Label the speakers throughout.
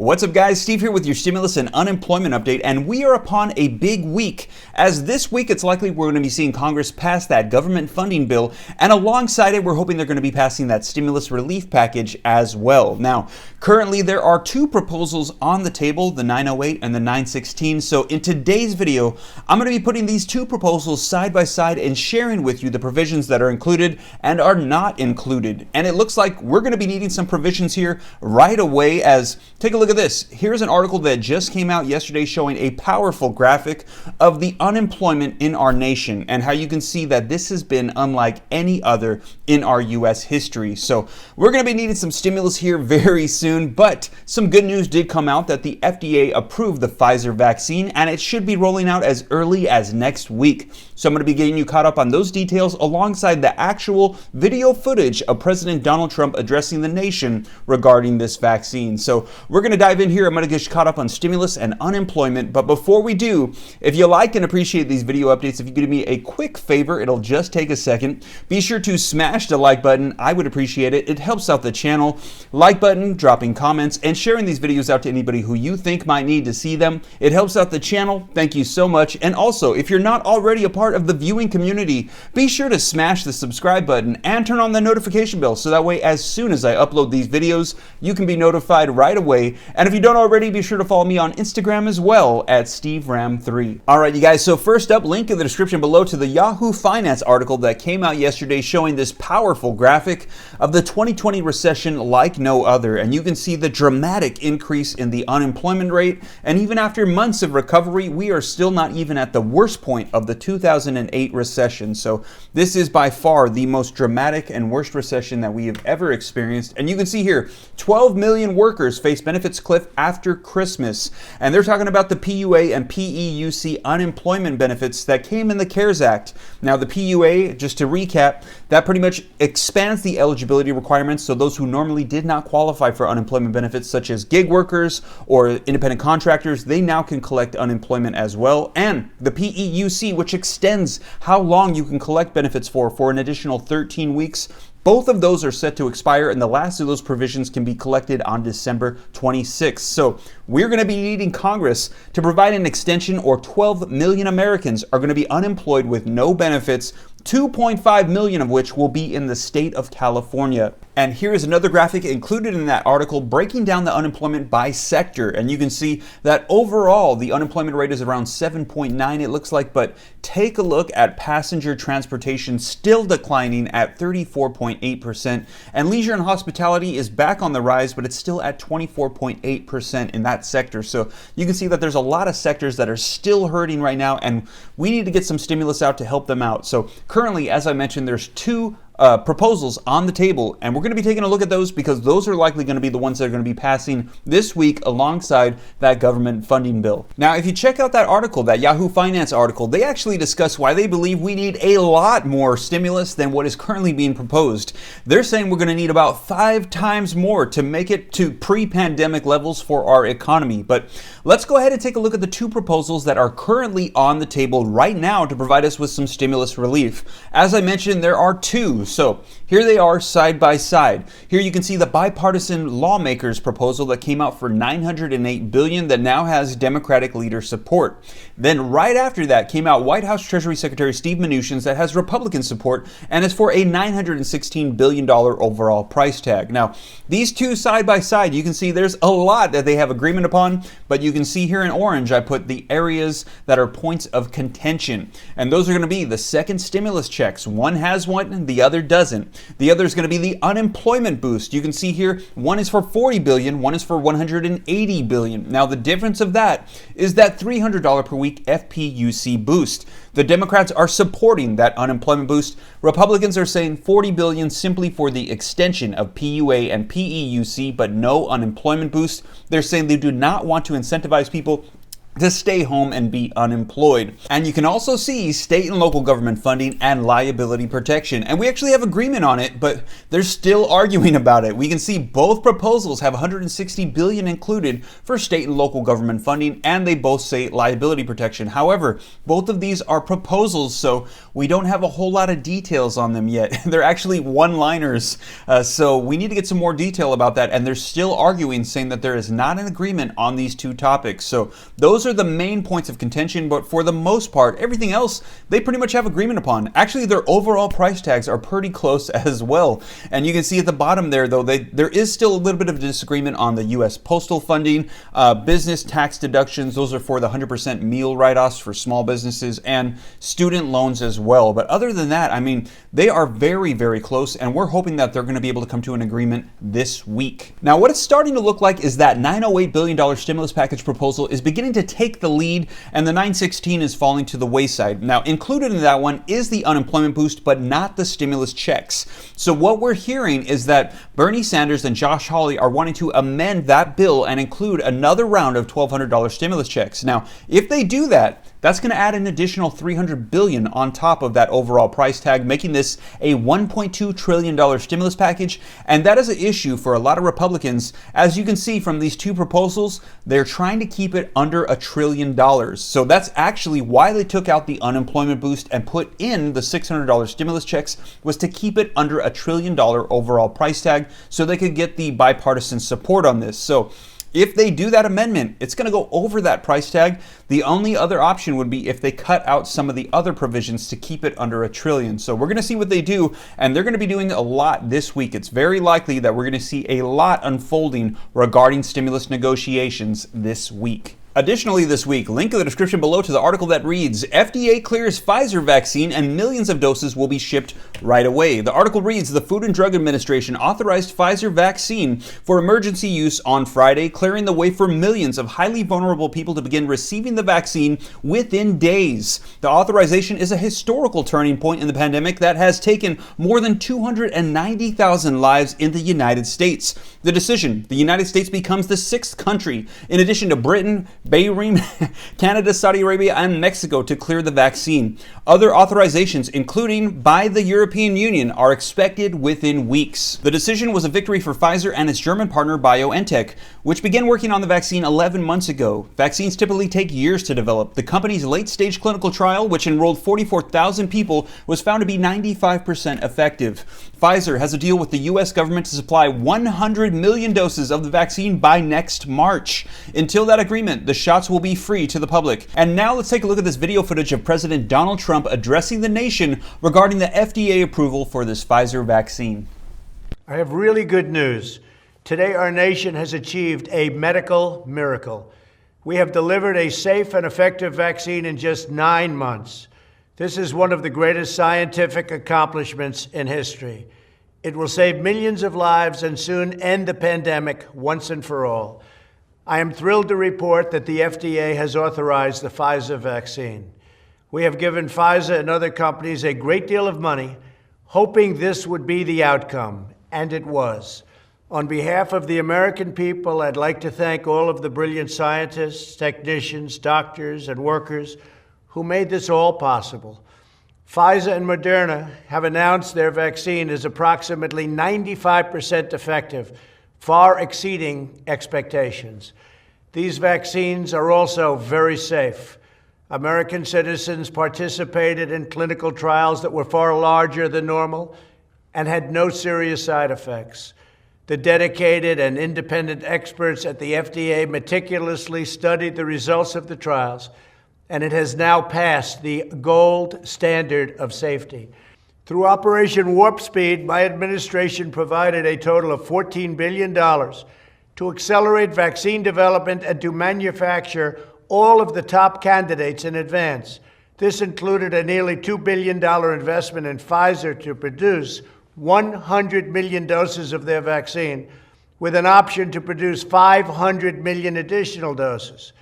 Speaker 1: What's up, guys? Steve here with your stimulus and unemployment update, and we are upon a big week, as this week it's likely we're going to be seeing Congress pass that government funding bill, and alongside it we're hoping they're going to be passing that stimulus relief package as well. Now, currently there are two proposals on the table, the 908 and the 916, so in today's video I'm going to be putting these two proposals side by side and sharing with you the provisions that are included and are not included. And it looks like we're going to be needing some provisions here right away, as take a look at this. Here's an article that just came out yesterday showing a powerful graphic of the unemployment in our nation and how you can see that this has been unlike any other in our U.S. history. So we're going to be needing some stimulus here very soon, but some good news did come out that the FDA approved the Pfizer vaccine and it should be rolling out as early as next week. So I'm going to be getting you caught up on those details alongside the actual video footage of President Donald Trump addressing the nation regarding this vaccine. So we're going to dive in here. I'm going to get you caught up on stimulus and unemployment. But before we do, if you like and appreciate these video updates, if you could do me a quick favor, it'll just take a second. Be sure to smash the like button. I would appreciate it. It helps out the channel. Like button, dropping comments, and sharing these videos out to anybody who you think might need to see them. It helps out the channel. Thank you so much. And also, if you're not already a part of the viewing community, be sure to smash the subscribe button and turn on the notification bell so that way as soon as I upload these videos, you can be notified right away. And if you don't already, be sure to follow me on Instagram as well at SteveRam3. All right, you guys, so first up, link in the description below to the Yahoo Finance article that came out yesterday showing this powerful graphic of the 2020 recession like no other. And you can see the dramatic increase in the unemployment rate. And even after months of recovery, we are still not even at the worst point of the 2008 recession. So this is by far the most dramatic and worst recession that we have ever experienced. And you can see here, 12 million workers face benefits cliff after Christmas. And they're talking about the PUA and PEUC unemployment benefits that came in the CARES Act. Now, the PUA, just to recap, that pretty much expands the eligibility requirements. So those who normally did not qualify for unemployment benefits, such as gig workers or independent contractors, they now can collect unemployment as well. And the PEUC, which extends how long you can collect benefits for an additional 13 weeks. Both of those are set to expire, and the last of those provisions can be collected on December 26th. So we're going to be needing Congress to provide an extension, or 12 million Americans are going to be unemployed with no benefits, 2.5 million of which will be in the state of California. And here is another graphic included in that article breaking down the unemployment by sector. And you can see that overall the unemployment rate is around 7.9, it looks like, but take a look at passenger transportation, still declining at 34.8%. And leisure and hospitality is back on the rise, but it's still at 24.8% in that sector. So you can see that there's a lot of sectors that are still hurting right now, and we need to get some stimulus out to help them out. So currently, as I mentioned, there's two proposals on the table, and we're going to be taking a look at those because those are likely going to be the ones that are going to be passing this week alongside that government funding bill. Now, if you check out that article, that Yahoo Finance article, they actually discuss why they believe we need a lot more stimulus than what is currently being proposed. They're saying we're going to need about 5 times more to make it to pre-pandemic levels for our economy. But let's go ahead and take a look at the two proposals that are currently on the table right now to provide us with some stimulus relief. As I mentioned, there are two. So here they are side by side. Here you can see the bipartisan lawmakers proposal that came out for $908 billion that now has Democratic leader support. Then right after that came out White House Treasury Secretary Steve Mnuchin's that has Republican support and is for a $916 billion overall price tag. Now, these two side by side, you can see there's a lot that they have agreement upon, but you can see here in orange I put the areas that are points of contention. And those are going to be the second stimulus checks. One has one, the other doesn't. The other is going to be the unemployment boost. You can see here, one is for $40 billion, one is for $180 billion. Now, the difference of that is that $300 per week Fpuc boost. The Democrats are supporting that unemployment boost. Republicans are saying $40 billion simply for the extension of PUA and PEUC, but no unemployment boost. They're saying they do not want to incentivize people to stay home and be unemployed. And you can also see state and local government funding and liability protection. And we actually have agreement on it, but they're still arguing about it. We can see both proposals have $160 billion included for state and local government funding, and they both say liability protection. However, both of these are proposals, so we don't have a whole lot of details on them yet. They're actually one-liners, so we need to get some more detail about that, and they're still arguing, saying that there is not an agreement on these two topics. So those are the main points of contention, but for the most part, everything else they pretty much have agreement upon. Actually, their overall price tags are pretty close as well. And you can see at the bottom there, though, there is still a little bit of disagreement on the U.S. postal funding, business tax deductions. Those are for the 100% meal write-offs for small businesses, and student loans as well. But other than that, I mean, they are very, very close, and we're hoping that they're going to be able to come to an agreement this week. Now, what it's starting to look like is that $908 billion stimulus package proposal is beginning to take the lead, and the 916 is falling to the wayside. Now, included in that one is the unemployment boost, but not the stimulus checks. So what we're hearing is that Bernie Sanders and Josh Hawley are wanting to amend that bill and include another round of $1,200 stimulus checks. Now, if they do that, that's going to add an additional $300 billion on top of that overall price tag, making this a $1.2 trillion stimulus package. And that is an issue for a lot of Republicans. As you can see from these two proposals, they're trying to keep it under $1 trillion. So that's actually why they took out the unemployment boost and put in the $600 stimulus checks, was to keep it under $1 trillion overall price tag so they could get the bipartisan support on this. So if they do that amendment, it's going to go over that price tag. The only other option would be if they cut out some of the other provisions to keep it under $1 trillion. So we're going to see what they do, and they're going to be doing a lot this week. It's very likely that we're going to see a lot unfolding regarding stimulus negotiations this week. Additionally this week, link in the description below to the article that reads, FDA clears Pfizer vaccine and millions of doses will be shipped right away. The article reads, the Food and Drug Administration authorized Pfizer vaccine for emergency use on Friday, clearing the way for millions of highly vulnerable people to begin receiving the vaccine within days. The authorization is a historical turning point in the pandemic that has taken more than 290,000 lives in the United States. The decision, the United States becomes the 6th country, in addition to Britain, Bahrain, Canada, Saudi Arabia, and Mexico, to clear the vaccine. Other authorizations, including by the European Union, are expected within weeks. The decision was a victory for Pfizer and its German partner BioNTech, which began working on the vaccine 11 months ago. Vaccines typically take years to develop. The company's late-stage clinical trial, which enrolled 44,000 people, was found to be 95% effective. Pfizer has a deal with the U.S. government to supply 100 million doses of the vaccine by next March. Until that agreement, the shots will be free to the public. And now let's take a look at this video footage of President Donald Trump addressing the nation regarding the FDA approval for this Pfizer vaccine.
Speaker 2: I have really good news. Today, our nation has achieved a medical miracle. We have delivered a safe and effective vaccine in just 9 months. This is one of the greatest scientific accomplishments in history. It will save millions of lives and soon end the pandemic once and for all. I am thrilled to report that the FDA has authorized the Pfizer vaccine. We have given Pfizer and other companies a great deal of money, hoping this would be the outcome, and it was. On behalf of the American people, I'd like to thank all of the brilliant scientists, technicians, doctors, and workers who made this all possible. Pfizer and Moderna have announced their vaccine is approximately 95% effective, far exceeding expectations. These vaccines are also very safe. American citizens participated in clinical trials that were far larger than normal and had no serious side effects. The dedicated and independent experts at the FDA meticulously studied the results of the trials, and it has now passed the gold standard of safety. Through Operation Warp Speed, my administration provided a total of $14 billion to accelerate vaccine development and to manufacture all of the top candidates in advance. This included a nearly $2 billion investment in Pfizer to produce 100 million doses of their vaccine, with an option to produce 500 million additional doses.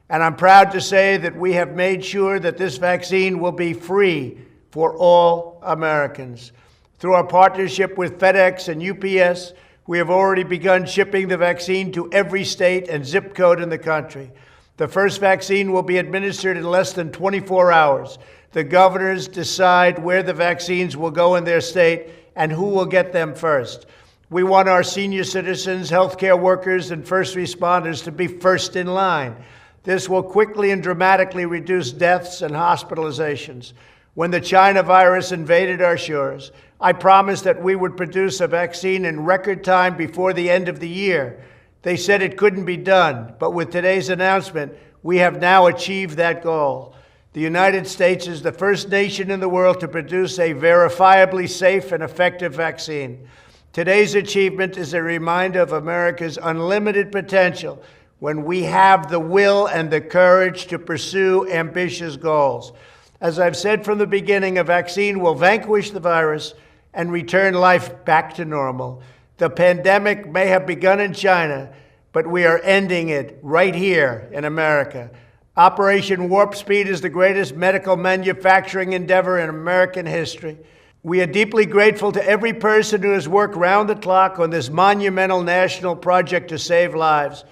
Speaker 2: And I'm proud to say that we have made sure that this vaccine will be free for all Americans. Through our partnership with FedEx and UPS, we have already begun shipping the vaccine to every state and zip code in the country. The first vaccine will be administered in less than 24 hours. The governors decide where the vaccines will go in their state and who will get them first. We want our senior citizens, healthcare workers, and first responders to be first in line. This will quickly and dramatically reduce deaths and hospitalizations. When the China virus invaded our shores, I promised that we would produce a vaccine in record time before the end of the year. They said it couldn't be done, but with today's announcement, we have now achieved that goal. The United States is the first nation in the world to produce a verifiably safe and effective vaccine. Today's achievement is a reminder of America's unlimited potential when we have the will and the courage to pursue ambitious goals. As I've said from the beginning, a vaccine will vanquish the virus and return life back to normal. The pandemic may have begun in China, but we are ending it right here in America. Operation Warp Speed is the greatest medical manufacturing endeavor in American history. We are deeply grateful to every person who has worked round the clock on this monumental national project to save lives.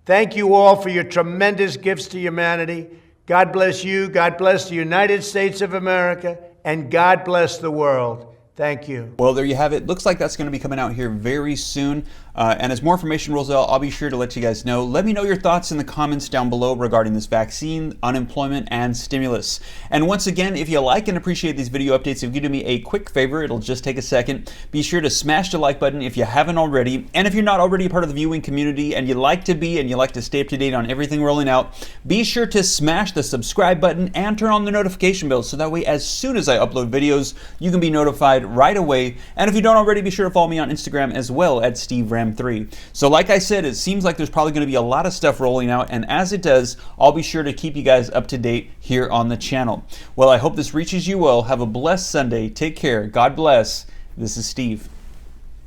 Speaker 2: Thank you all for your tremendous gifts to humanity. God bless you, God bless the United States of America, and God bless the world. Thank you.
Speaker 1: Well, there you have it. Looks like that's going to be coming out here very soon. And as more information rolls out, I'll be sure to let you guys know. Let me know your thoughts in the comments down below regarding this vaccine, unemployment, and stimulus. And once again, if you like and appreciate these video updates, if you do me a quick favor, it'll just take a second. Be sure to smash the like button if you haven't already. And if you're not already a part of the viewing community and you like to be and you like to stay up to date on everything rolling out, be sure to smash the subscribe button and turn on the notification bell so that way as soon as I upload videos, you can be notified right away. And if you don't already, be sure to follow me on Instagram as well at SteveRam3. So like I said, it seems like there's probably going to be a lot of stuff rolling out, and as it does, I'll be sure to keep you guys up to date here on the channel. Well, I hope this reaches you well. Have a blessed Sunday. Take care. God bless. This is Steve.